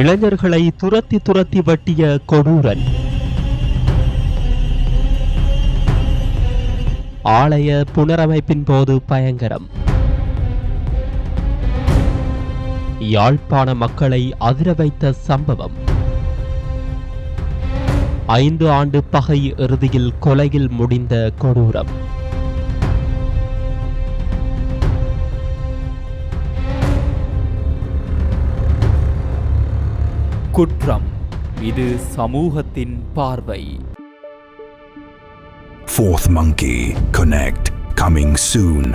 இளைஞர்களை துரத்தி துரத்தி வெட்டிய கொடூரன். ஆலய புனரமைப்பின் போது பயங்கரம். யாழ்ப்பாண மக்களை அதிர வைத்த சம்பவம். 5 ஆண்டு பகை இறுதியில் கொலையில் முடிந்த கொடூரம். குற்றம், இது சமூகத்தின் பார்வை. Fourth Monkey Connect coming soon.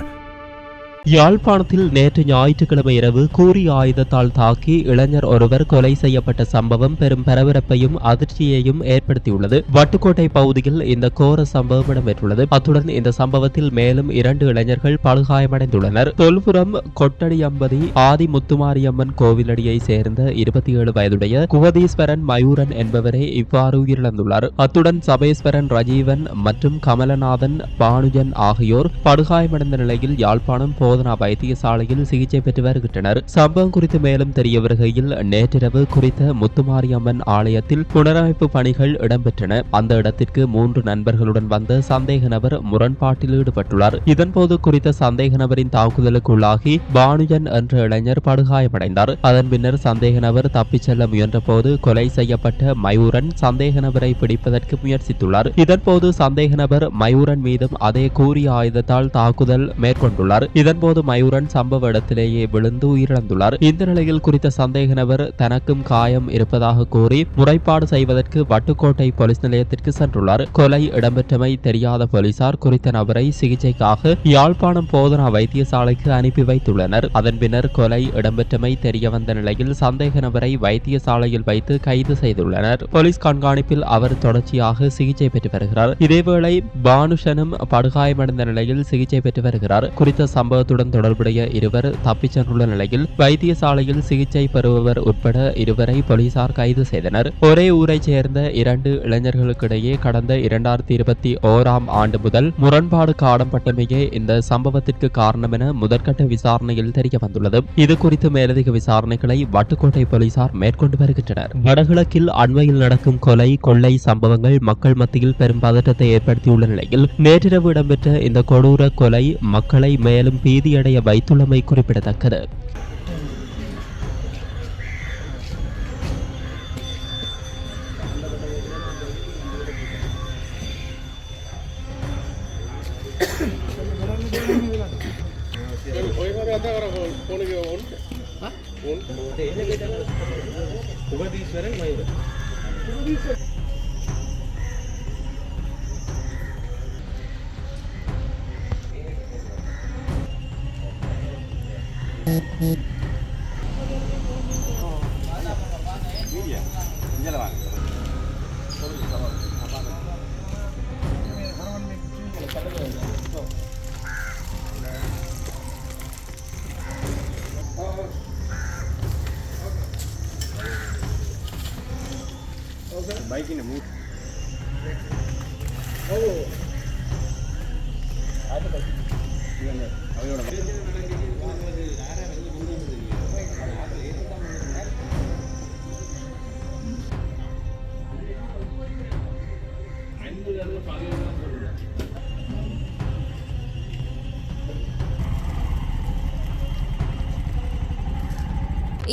யாழ்ப்பாணத்தில் நேற்று ஞாயிற்றுக்கிழமை இரவு கூறி ஆயுதத்தால் தாக்கி இளைஞர் ஒருவர் கொலை செய்யப்பட்ட சம்பவம் பெரும் பரபரப்பையும் அதிர்ச்சியையும் ஏற்படுத்தியுள்ளது. வட்டுக்கோட்டை பகுதியில் இந்த கோர சம்பவம் இடம்பெற்றுள்ளது. அத்துடன் இந்த சம்பவத்தில் மேலும் 2 இளைஞர்கள் படுகாயமடைந்துள்ளனர். தொல்புரம் கொட்டடியம்பதி ஆதி முத்துமாரியம்மன் கோவிலடியை சேர்ந்த 27 வயதுடைய குவதீஸ்வரன் மயூரன் என்பவரே இவ்வாறு உயிரிழந்துள்ளார். அத்துடன் சபேஸ்வரன் ரஜீவன் மற்றும் கமலநாதன் பானுஜன் ஆகியோர் படுகாயமடைந்த நிலையில் யாழ்ப்பாணம் போதனா வைத்தியசாலையில் சிகிச்சை பெற்று வருகின்றனர். சம்பவம் குறித்து மேலும் தெரிய வருகையில் நேற்றிரவு குறித்த முத்துமாரியம்மன் ஆலயத்தில் புனரமைப்பு பணிகள் இடம்பெற்றன. அந்த இடத்திற்கு 3 நண்பர்களுடன் வந்த சந்தேக நபர் முரண்பாட்டில் ஈடுபட்டுள்ளார். இதன்போது குறித்த சந்தேக நபரின் தாக்குதலுக்குள்ளாகி பானுஜன் என்ற இளைஞர் படுகாயமடைந்தார். அதன் பின்னர் சந்தேக நபர் தப்பிச் செல்ல முயன்ற போது கொலை செய்யப்பட்ட மயூரன் சந்தேக நபரை பிடிப்பதற்கு முயற்சித்துள்ளார். இதன்போது சந்தேக நபர் மயூரன் மீதும் அதே கூறிய ஆயுதத்தால் தாக்குதல் மேற்கொண்டுள்ளார். இதன்போது மயூரன் சம்பவ இடத்திலேயே விழுந்து உயிரிழந்துள்ளார். இந்த நிலையில் குறித்த சந்தேக நபர் தனக்கும் காயம் இருப்பதாக கூறி முறைப்பாடு செய்வதற்கு வட்டுக்கோட்டை போலீஸ் நிலையத்திற்கு சென்றுள்ளார். கொலை இடம்பெற்றமை தெரியாத போலீசார் குறித்த நபரை சிகிச்சைக்காக யாழ்ப்பாணம் போதனா வைத்தியசாலைக்கு அனுப்பி வைத்துள்ளனர். அதன் பின்னர் கொலை இடம்பெற்றமை தெரிய வந்த நிலையில் சந்தேக நபரை வைத்தியசாலையில் வைத்து கைது செய்துள்ளனர். போலீஸ் கண்காணிப்பில் அவர் தொடர்ச்சியாக சிகிச்சை பெற்று வருகிறார். இதேவேளை பானுஷனும் படுகாயமடைந்த நிலையில் சிகிச்சை பெற்று வருகிறார். குறித்த சம்பவத்துடன் தொடர்புடைய இருவர் தப்பிச் சென்றுள்ள நிலையில் வைத்தியசாலையில் சிகிச்சை பெறுபவர் உட்பட 2 போலீசார் கைது செய்தனர். ஒரே ஊரைச் சேர்ந்த 2 இளைஞர்களுக்கிடையே கடந்த 2021 ஆண்டு முதல் முரண்பாடு காணப்பட்டமையே இந்த சம்பவத்திற்கு காரணம் என முதற்கட்ட விசாரணையில் தெரிய வந்துள்ளது. இது குறித்து மேலதிக விசாரணைகளை வட்டுக்கோட்டை போலீசார் மேற்கொண்டு வருகின்றனர். வடகிழக்கில் அண்மையில் நடக்கும் கொலை கொள்ளை சம்பவங்கள் மக்கள் மத்தியில் பெரும் பதற்றத்தை ஏற்படுத்தியுள்ள நிலையில் நேற்றிரவு இடம்பெற்ற இந்த கொடூர கொலை மக்களை மேலும் பீதியடைய வைத்துள்ளமை குறிப்பிடத்தக்கது.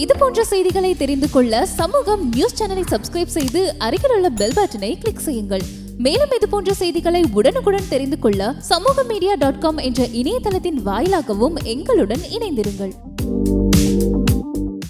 இது போன்ற செய்திகளை தெரிந்து கொள்ள சமூகம் நியூஸ் சேனலை சப்ஸ்கிரைப் செய்து அருகில் உள்ள பெல் பட்டனை கிளிக் செய்யுங்கள். மேலும் இது போன்ற செய்திகளை உடனுக்குடன் தெரிந்து கொள்ள சமூகமீடியா.com என்ற இணையதளத்தின் வாயிலாகவும் எங்களுடன் இணைந்திருங்கள்.